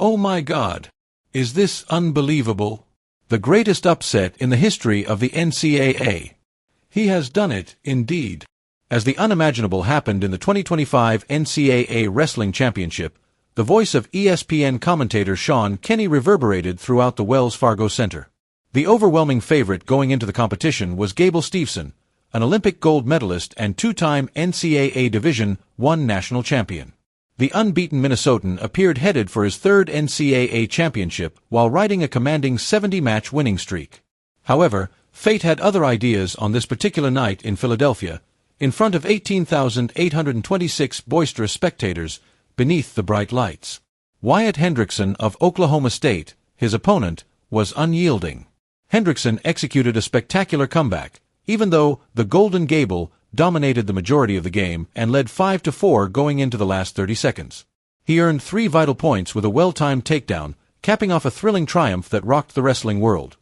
Oh my God! Is this unbelievable? The greatest upset in the history of the NCAA. He has done it, indeed. As the unimaginable happened in the 2025 NCAA Wrestling Championship, the voice of ESPN commentator Sean Kenny reverberated throughout the Wells Fargo Center. The overwhelming favorite going into the competition was Gable Steveson, an Olympic gold medalist and two-time NCAA Division I national champion. The unbeaten Minnesotan appeared headed for his third NCAA championship while riding a commanding 70-match winning streak. However, fate had other ideas on this particular night in Philadelphia, in front of 18,826 boisterous spectators beneath the bright lights. Wyatt Hendrickson of Oklahoma State, his opponent, was unyielding. Hendrickson executed a spectacular comeback, even though the Golden Gable dominated the majority of the game and led 5-4 going into the last 30 seconds. He earned 3 vital points with a well-timed takedown, capping off a thrilling triumph that rocked the wrestling world.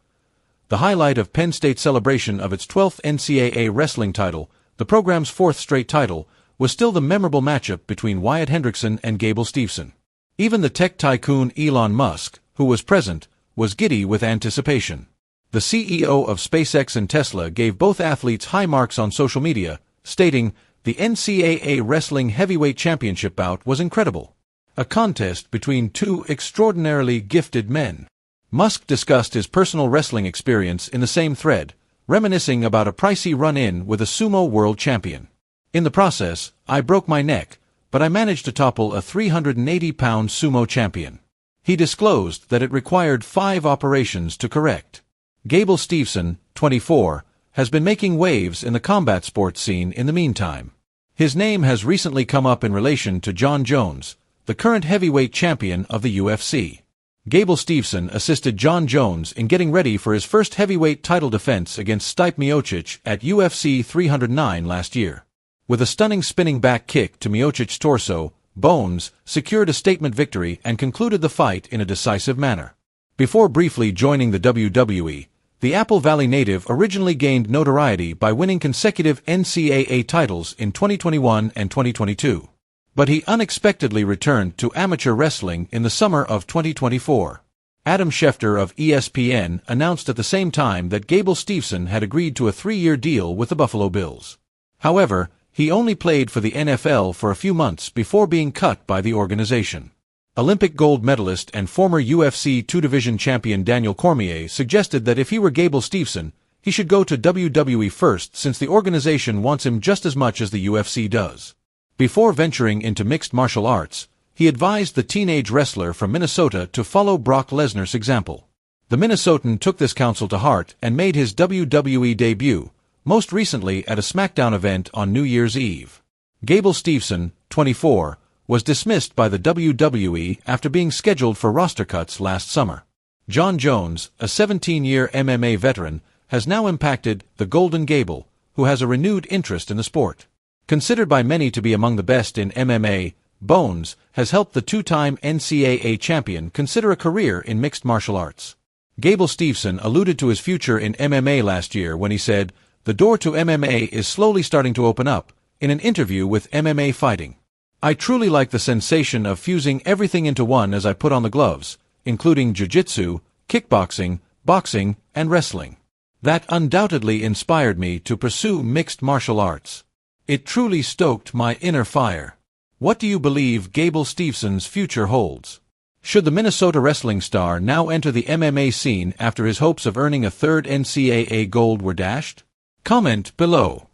The highlight of Penn State's celebration of its 12th NCAA wrestling title, the program's 4th straight title, was still the memorable matchup between Wyatt Hendrickson and Gable Steveson. Even the tech tycoon Elon Musk, who was present, was giddy with anticipation. The CEO of SpaceX and Tesla gave both athletes high marks on social media, stating, "The NCAA Wrestling Heavyweight Championship bout was incredible. A contest between two extraordinarily gifted men." Musk discussed his personal wrestling experience in the same thread, reminiscing about a pricey run-in with a sumo world champion. "In the process, I broke my neck, but I managed to topple a 380-pound sumo champion." He disclosed that it required 5 operations to correct. Gable Steveson, 24, has been making waves in the combat sports scene in the meantime. His name has recently come up in relation to Jon Jones, the current heavyweight champion of the UFC. Gable Steveson assisted Jon Jones in getting ready for his first heavyweight title defense against Stipe Miocic at UFC 309 last year. With a stunning spinning back kick to Miocic's torso, Bones secured a statement victory and concluded the fight in a decisive manner. Before briefly joining the WWE, the Apple Valley native originally gained notoriety by winning consecutive NCAA titles in 2021 and 2022. But he unexpectedly returned to amateur wrestling in the summer of 2024. Adam Schefter of ESPN announced at the same time that Gable Steveson had agreed to a 3-year deal with the Buffalo Bills. However, he only played for the NFL for a few months before being cut by the organization. Olympic gold medalist and former UFC 2-division champion Daniel Cormier suggested that if he were Gable Steveson, he should go to WWE first since the organization wants him just as much as the UFC does. Before venturing into mixed martial arts, he advised the teenage wrestler from Minnesota to follow Brock Lesnar's example. The Minnesotan took this counsel to heart and made his WWE debut, most recently at a SmackDown event on New Year's Eve. Gable Steveson, 24, was dismissed by the WWE after being scheduled for roster cuts last summer. Jon Jones, a 17-year MMA veteran, has now impacted the Golden Gable, who has a renewed interest in the sport. Considered by many to be among the best in MMA, Bones has helped the 2-time NCAA champion consider a career in mixed martial arts. Gable Steveson alluded to his future in MMA last year when he said, "The door to MMA is slowly starting to open up," in an interview with MMA Fighting. "I truly like the sensation of fusing everything into one as I put on the gloves, including jiu-jitsu, kickboxing, boxing, and wrestling. That undoubtedly inspired me to pursue mixed martial arts. It truly stoked my inner fire." What do you believe Gable Steveson's future holds? Should the Minnesota wrestling star now enter the MMA scene after his hopes of earning a 3rd NCAA gold were dashed? Comment below.